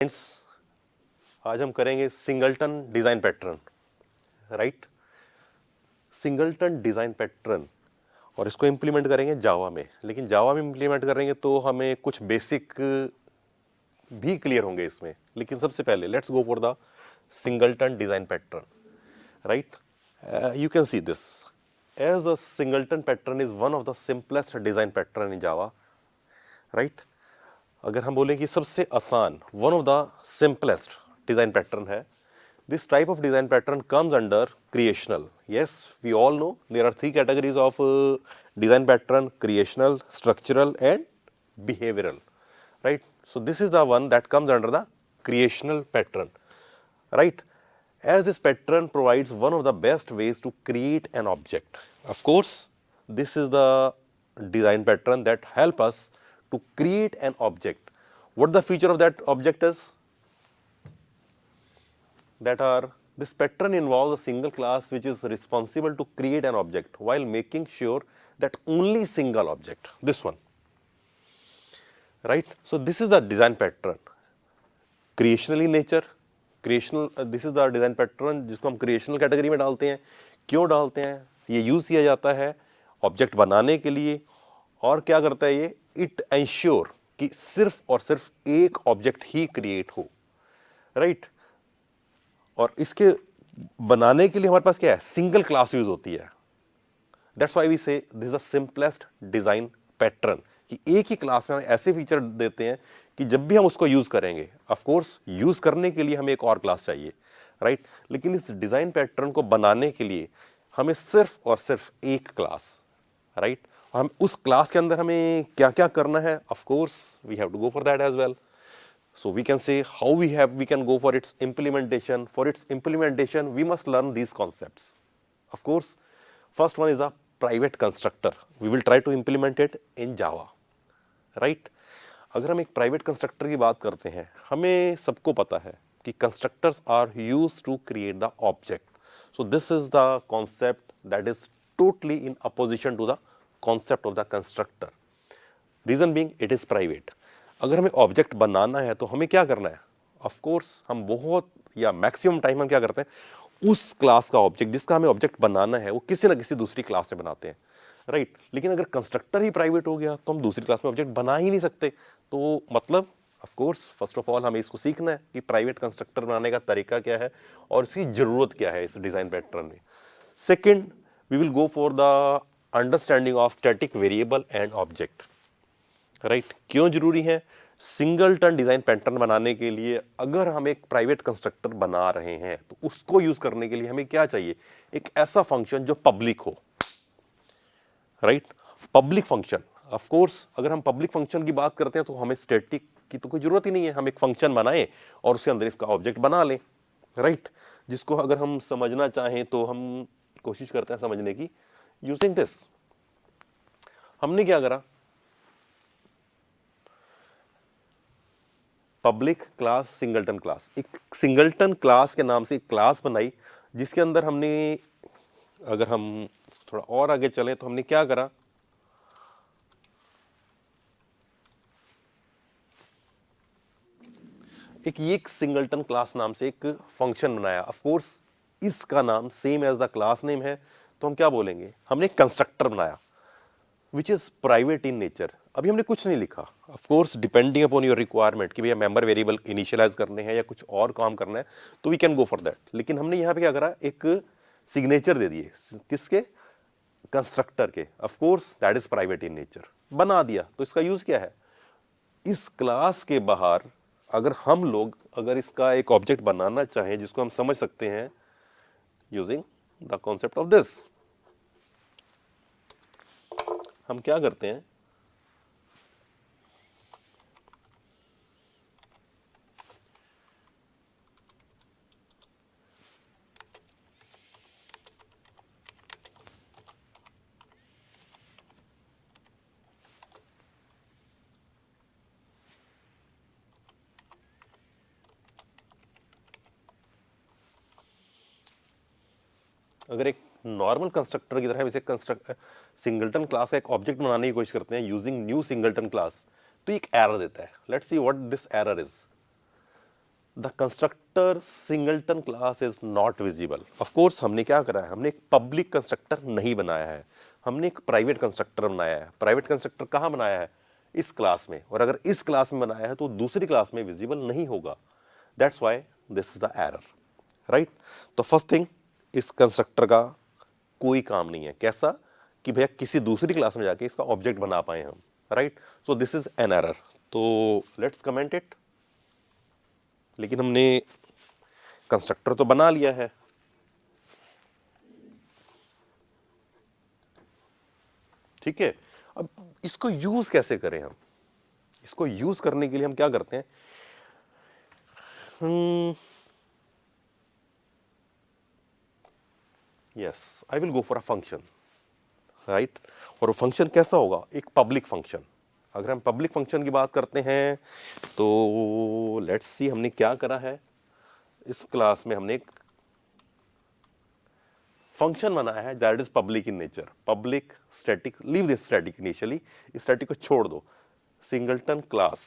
Friends, आज हम करेंगे singleton design pattern. Right, singleton design pattern, और इसको इंप्लीमेंट करेंगे जावा में। लेकिन जावा में इंप्लीमेंट करेंगे तो हमें कुछ बेसिक भी क्लियर होंगे इसमें। लेकिन सबसे पहले let's go for the singleton design pattern. Right, you can see this as a singleton pattern is one of the simplest design pattern in Java. Right, अगर हम बोलें कि सबसे आसान, one of the simplest design pattern है, this type of design pattern comes under creational. Yes, we all know there are three categories of design pattern: creational, structural and behavioural. Right, so this is the one that comes under the creational pattern. Right, as this pattern provides one of the best ways to create an object. Of course, this is the design pattern that help us to create an object. What the feature of that object is? That are, this pattern involves a single class which is responsible to create an object while making sure that only single object, this one. Right, so this is the design pattern, creational in nature. Creational, this is the design pattern जिसको हम creational category में डालते हैं। क्यों डालते हैं? ये use किया जाता है ऑब्जेक्ट बनाने के लिए। और क्या करता है ये? इट एंश्योर कि सिर्फ और सिर्फ एक ऑब्जेक्ट ही क्रिएट हो। राइट, और इसके बनाने के लिए हमारे पास क्या है? सिंगल क्लास यूज होती है। दैट्स व्हाई वी से this is the simplest design pattern, कि एक ही क्लास में हम ऐसे फीचर देते हैं कि जब भी हम उसको यूज करेंगे, ऑफ कोर्स यूज करने के लिए हमें एक और क्लास चाहिए। राइट, लेकिन इस डिजाइन पैटर्न को बनाने के लिए हमें सिर्फ और सिर्फ एक क्लास। राइट, हम उस क्लास के अंदर हमें क्या क्या करना है, of course we have to go for that as well. So we can say how we can go for its implementation. For its implementation, we must learn these concepts. Of course, first one is a private constructor. We will try to implement it in Java. Right? अगर हम एक private constructor की बात करते हैं, हमें सबको पता है कि constructors are used to create the object. So this is the concept that is totally in opposition to the concept of the constructor. Reason being it is private. अगर हमें ऑब्जेक्ट बनाना है तो हमें क्या करना है? ऑफ कोर्स हम बहुत या मैक्सिमम टाइम हम क्या करते हैं, उस क्लास का ऑब्जेक्ट जिसका हमें ऑब्जेक्ट बनाना है वो किसी ना किसी दूसरी क्लास में बनाते हैं. राइट, लेकिन अगर कंस्ट्रक्टर ही प्राइवेट हो गया तो हम दूसरी क्लास में ऑब्जेक्ट बना ही नहीं सकते. तो मतलब of course first of all हमें इसको सीखना है कि प्राइवेट कंस्ट्रक्टर बनाने का तरीका क्या है और इसकी जरूरत क्या है इस डिजाइन पैटर्न में. Second, we will go for the understanding of static variable and object. Right, क्यों जरूरी है? सिंगलटन डिजाइन पैटर्न बनाने के लिए अगर हम एक प्राइवेट कंस्ट्रक्टर बना रहे हैं तो उसको यूज करने के लिए हमें क्या चाहिए? एक ऐसा फंक्शन जो पब्लिक हो. Right, public function. Of course अगर हम पब्लिक फंक्शन की बात करते हैं तो हमें स्टैटिक की तो कोई जरूरत ही नहीं है. हम एक फंक्शन बनाएं और उसके अंदर इसका ऑब्जेक्ट बना लें. राइट, जिसको अगर हम समझना चाहें तो हम कोशिश करते हैं समझने की यूजिंग दिस. हमने क्या करा? पब्लिक क्लास सिंगलटन क्लास, एक सिंगलटन क्लास के नाम से एक क्लास बनाई जिसके अंदर हमने, अगर हम थोड़ा और आगे चलें तो हमने क्या करा? एक सिंगलटन क्लास नाम से एक फंक्शन बनाया. ऑफ कोर्स इसका नाम same as the class name है तो हम क्या बोलेंगे? हमने एक कंस्ट्रक्टर बनाया which is private in nature. अभी हमने कुछ नहीं लिखा. Of course depending upon your requirement कि भैया मेंबर वेरिएबल इनिशियलाइज करने हैं या कुछ और काम करना है तो we can go for that. लेकिन हमने यहां पे क्या करा? एक सिग्नेचर दे दिए. किसके? कंस्ट्रक्टर के. Of course that is private in nature. बना दिया. तो इसका यूज क्या है? इस क्लास के बाहर अगर हम लोग अगर इसका एक ऑब्जेक्ट बनाना चाहें जिसको हम समझ सकते हैं using the concept of this, हम क्या करते हैं? अगर एक नॉर्मल कंस्ट्रक्टर की तरह हम इसे सिंगलटन क्लास का एक ऑब्जेक्ट बनाने की कोशिश करते हैं यूजिंग न्यू सिंगलटन क्लास तो एक एरर देता है. Let's see what this error is. The constructor singleton class is not visible. Of course हमने क्या करा है, हमने एक पब्लिक कंस्ट्रक्टर नहीं बनाया है, हमने एक प्राइवेट कंस्ट्रक्टर बनाया है। प्राइवेट कंस्ट्रक्टर कहाँ बनाया है, इस क्लास में, और अगर इस क्लास में बनाया है तो दूसरी क्लास में विजिबल नहीं होगा। That's why this is the error, right. तो फर्स्ट थिंग, इस कंस्ट्रक्टर का कोई काम नहीं है, कैसा कि भैया किसी दूसरी क्लास में जाके इसका ऑब्जेक्ट बना पाए हम, right. So this is an error. तो लेट्स कमेंट इट। लेकिन हमने कंस्ट्रक्टर तो बना लिया है, ठीक है। अब इसको यूज कैसे करें हम, इसको यूज करने के लिए हम क्या करते हैं, yes, I will go for a function, right. और वो फंक्शन कैसा होगा, एक पब्लिक फंक्शन। अगर हम पब्लिक फंक्शन की बात करते हैं तो लेट्स सी हमने क्या करा है, इस क्लास में हमने एक फंक्शन बनाया है that is public in nature. Public static, leave this static initially, इस स्टैटिक को छोड़ दो। Singleton class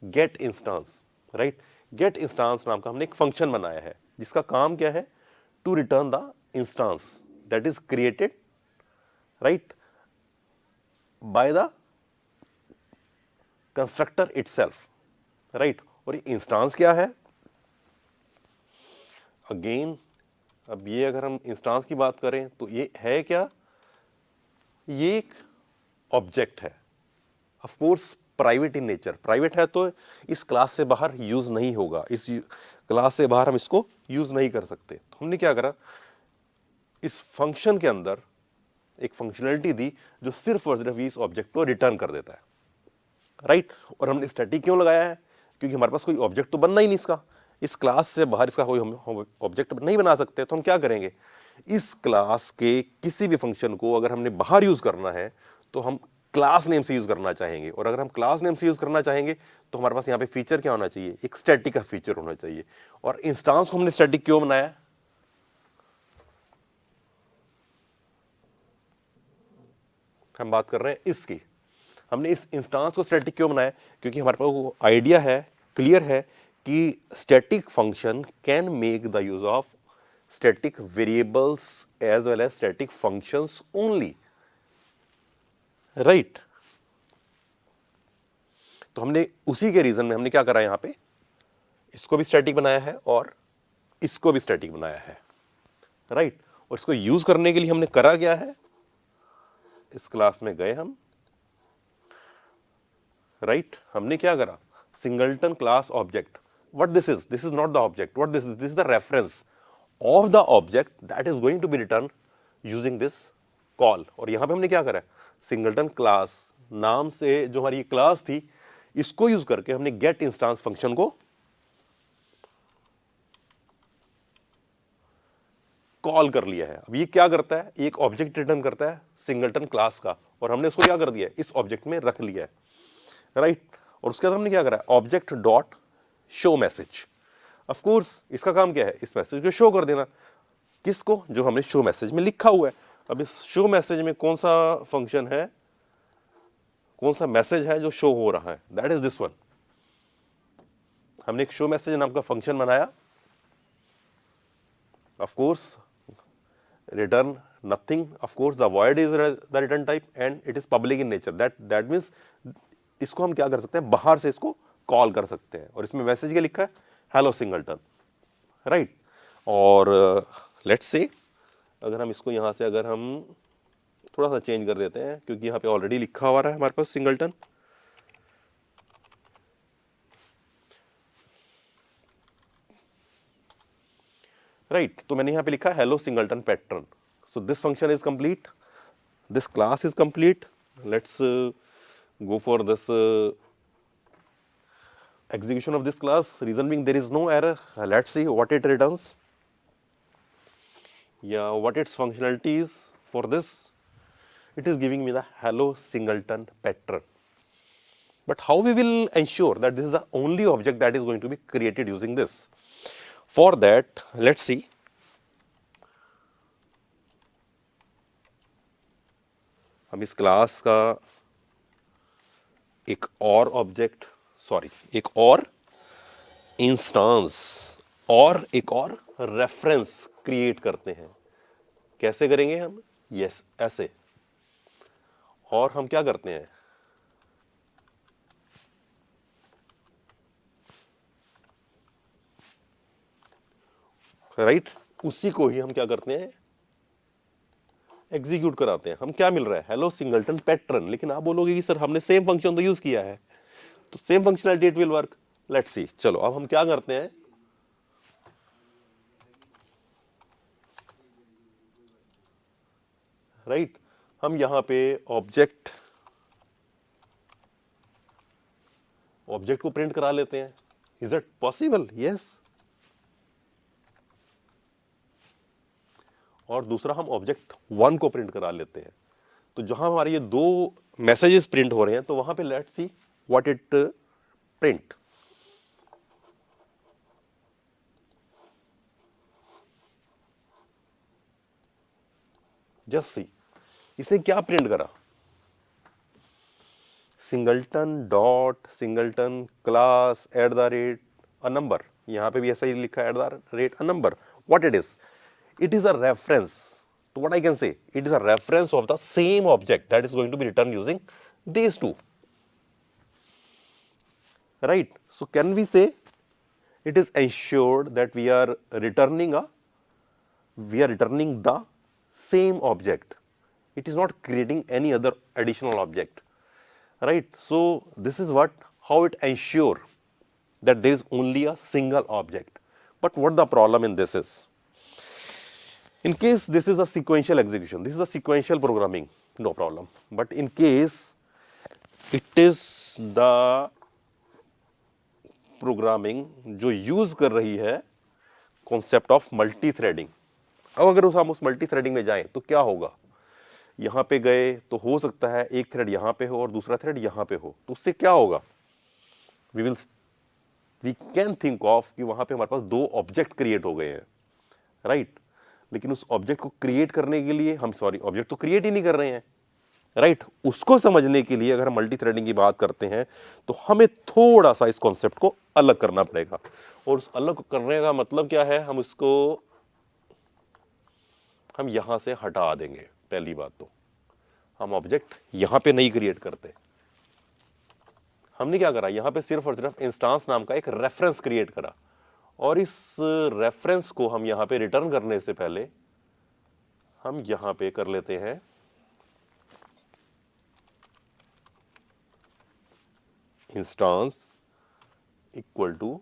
get instance, right. Get instance नाम का हमने एक फंक्शन बनाया है जिसका काम क्या है, to return the instance that is created, right, by the constructor itself, right. और ये इंस्टेंस क्या है, अगेन अब ये अगर हम इंस्टेंस की बात करें तो ये है क्या, ये एक ऑब्जेक्ट है, of course private in nature. Private है तो इस क्लास से बाहर यूज नहीं होगा, इस क्लास से बाहर हम इसको यूज नहीं कर सकते। तो हमने क्या करा, इस फंक्शन के अंदर एक फंक्शनलिटी दी जो सिर्फ और सिर्फ इस ऑब्जेक्ट को रिटर्न कर देता है, राइट। और हमने स्टैटिक क्यों लगाया है, क्योंकि हमारे पास कोई ऑब्जेक्ट तो बनना ही नहीं इसका, इस क्लास से बाहर इसका कोई हम ऑब्जेक्ट नहीं बना सकते। तो हम क्या करेंगे, इस क्लास के किसी भी फंक्शन को अगर हमने बाहर यूज करना है तो हम क्लास नेम से यूज करना चाहेंगे। और अगर हम क्लास नेम से यूज करना चाहेंगे तो हमारे पास यहाँ पे फीचर क्या होना चाहिए, एक स्टैटिक का फीचर होना चाहिए। और इंस्टेंस को हमने स्टैटिक क्यों बनाया, हम बात कर रहे हैं इसकी, हमने इस इंस्टेंस को स्टैटिक क्यों बनाया, क्योंकि हमारे पास वो आइडिया है, क्लियर है कि static function can make the use of static variables as well as static functions only, right. तो हमने उसी के रीजन में हमने क्या करा, यहां पे इसको भी स्टैटिक बनाया है और इसको भी स्टैटिक बनाया है, राइट। और इसको यूज करने के लिए हमने करा क्या है, इस क्लास में गए हम, राइट। हमने क्या करा, singleton class object, what this is not the object, what this is the reference of the object that is going to be return using this call. और यहां पे हमने क्या करा, सिंगलटन क्लास नाम से जो हमारी क्लास थी, इसको यूज करके हमने गेट इंस्टेंस फंक्शन को कॉल कर लिया है। अब ये क्या करता है, एक ऑब्जेक्ट रिटर्न करता है सिंगलटन क्लास का, और हमने उसको क्या कर दिया, इस ऑब्जेक्ट में रख लिया है, राइट। और उसके बाद हमने क्या करा, object dot show message. Of course इसका काम क्या है, इस मैसेज को शो कर देना, किसको, जो हमने शो मैसेज में लिखा हुआ है। अब इस शो मैसेज में कौन सा फंक्शन है, कौन सा मैसेज है जो शो हो रहा है, दैट इज दिस वन। हमने एक शो मैसेज नाम का फंक्शन बनाया, of course return nothing, of course the void is the return type and it is public in nature, that means इसको हम क्या कर सकते हैं, बाहर से इसको कॉल कर सकते हैं। और इसमें मैसेज क्या लिखा है, हेलो सिंगलटन, राइट। और लेट्स से अगर हम इसको यहां से अगर हम थोड़ा सा चेंज कर देते हैं, क्योंकि यहां पे ऑलरेडी लिखा हुआ है हमारे पास सिंगलटन, राइट। तो मैंने यहां पे लिखा hello singleton pattern. So this function is complete, this class is complete. Let's go for this execution of this class. Reason being there is no error. Let's see what it returns. Yeah, what its functionality is for this. It is giving me the hello singleton pattern. But how we will ensure that this is the only object that is going to be created using this? For that, let's see. हम इस class का एक और object, sorry एक और instance और एक और रेफरेंस क्रिएट करते हैं। कैसे करेंगे हम? यस, ऐसे। और हम क्या करते हैं? राइट, उसी को ही हम क्या करते हैं? एग्जीक्यूट कराते हैं। हम क्या मिल रहा है? Hello singleton pattern. लेकिन आप बोलोगे कि सर हमने सेम फंक्शन तो यूज किया है, तो same functionality it will work. Let's see. चलो अब हम क्या करते हैं? राइट, हम यहां पे ऑब्जेक्ट को प्रिंट करा लेते हैं। Is it possible? यस। और दूसरा हम ऑब्जेक्ट 1 को प्रिंट करा लेते हैं। तो जहां हमारे ये दो मैसेजेस प्रिंट हो रहे हैं, तो वहां पे let's see what it print. Just see, इसने क्या प्रिंट करा? Singleton dot singleton class at the rate a number. यहां पे भी ऐसा ही लिखा है, at the rate a number. What it is? It is a reference. तो what I can say, it is a reference of the same object that is going to be return using these two. Right, so can we say it is ensured that we are returning the same object. It is not creating any other additional object. Right, so this is what, how it ensure that there is only a single object. But what the problem in this is, in case this is a sequential execution, this is a sequential programming, no problem. But in case it is the programming जो use कर रही है concept of multi threading, अब अगर हम उस multi threading में जाएं तो क्या होगा? यहां पे गए तो हो सकता है एक थ्रेड यहां पे हो और दूसरा थ्रेड यहां पे हो, तो उससे क्या होगा? वी कैन थिंक ऑफ कि वहां पे हमारे पास दो ऑब्जेक्ट क्रिएट हो गए हैं। राइट, लेकिन उस ऑब्जेक्ट को क्रिएट करने के लिए हम, सॉरी, ऑब्जेक्ट तो क्रिएट ही नहीं कर रहे हैं। राइट, उसको समझने के लिए अगर हम मल्टी थ्रेडिंग की बात करते हैं तो हमें थोड़ा सा इस कॉन्सेप्ट को अलग करना पड़ेगा। और उस अलग करने का मतलब क्या है? हम यहां से हटा देंगे। पहली बात तो हम ऑब्जेक्ट यहां पे नहीं क्रिएट करते। हमने क्या करा? यहां पे सिर्फ और सिर्फ इंस्टांस नाम का एक रेफरेंस क्रिएट करा, और इस रेफरेंस को हम यहां पे रिटर्न करने से पहले हम यहां पे कर लेते हैं instance equal to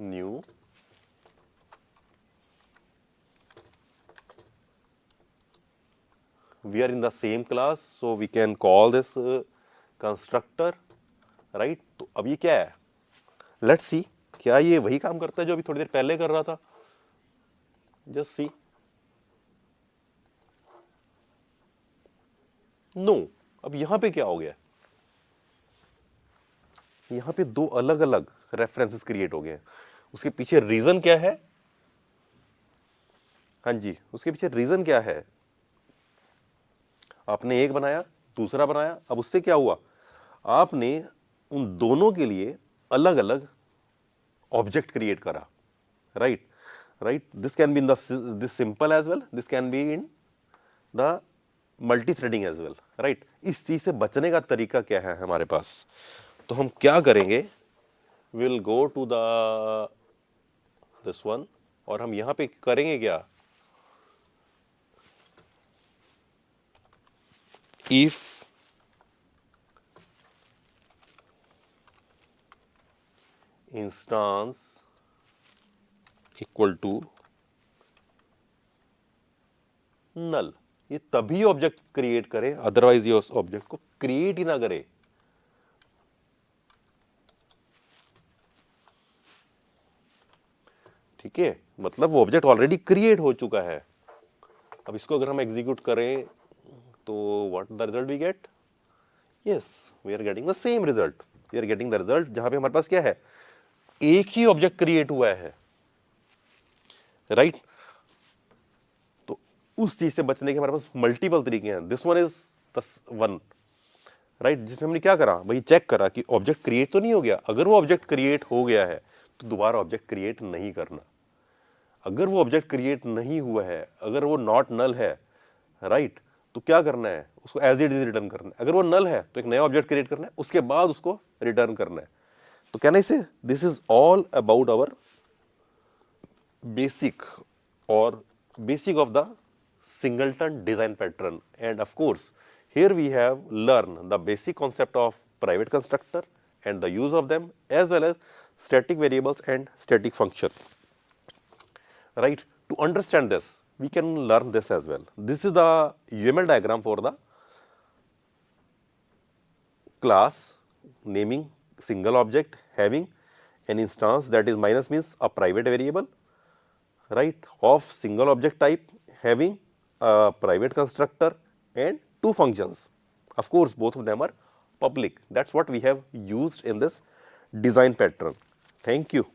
new we are in the same class, so we can call this constructor. right, तो अब ये क्या है? Let's see, क्या ये वही काम करता है जो अभी थोड़ी देर पहले कर रहा था? Just see. No, अब यहां पे क्या हो गया? यहां पे दो अलग अलग रेफरेंसेस क्रिएट हो गए हैं। उसके पीछे रीजन क्या है? हाँ जी, उसके पीछे रीजन क्या है? आपने एक बनाया, दूसरा बनाया, अब उससे क्या हुआ? आपने उन दोनों के लिए अलग अलग ऑब्जेक्ट क्रिएट करा। Right, right, this can be in this simple as well, this can be in the multi threading as well. Right, इस चीज से बचने का तरीका क्या है हमारे पास? तो हम क्या करेंगे? Will go to the this one, और हम यहां पे करेंगे क्या? If instance equal to null, ये तभी ऑब्जेक्ट क्रिएट करे, अदरवाइज ये उस ऑब्जेक्ट को क्रिएट ही ना करे। ठीक है, मतलब वो ऑब्जेक्ट ऑलरेडी क्रिएट हो चुका है। अब इसको अगर हम एग्जीक्यूट करें तो what the result we get? Yes, we are getting the same result. We are getting the result जहां पे हमारे पास क्या है? एक ही ऑब्जेक्ट क्रिएट हुआ है। राइट, तो उस चीज से बचने के हमारे पास मल्टीपल तरीके हैं। This one is the one. Right, जिसमें हमने क्या करा भाई, चेक करा कि ऑब्जेक्ट क्रिएट तो नहीं हो गया। अगर वो ऑब्जेक्ट क्रिएट हो गया है तो दोबारा ऑब्जेक्ट क्रिएट नहीं करना। अगर वो ऑब्जेक्ट क्रिएट नहीं हुआ है, अगर वो नॉट नल है, राइट, तो क्या करना है, उसको एज इट इज रिटर्न करना है। अगर वो नल है तो एक नया ऑब्जेक्ट क्रिएट करना है, उसके बाद उसको रिटर्न करना है। तो can I say this is all about our basic or basic of the singleton design pattern. And of course here we have learned the basic concept of private constructor and the use of them, as well as static variables and static function. Right, to understand this we can learn this as well. This is the UML diagram for the class naming single object having an instance, that is minus means a private variable, right, of single object type having a private constructor and two functions. Of course both of them are public. That's what we have used in this design pattern. Thank you.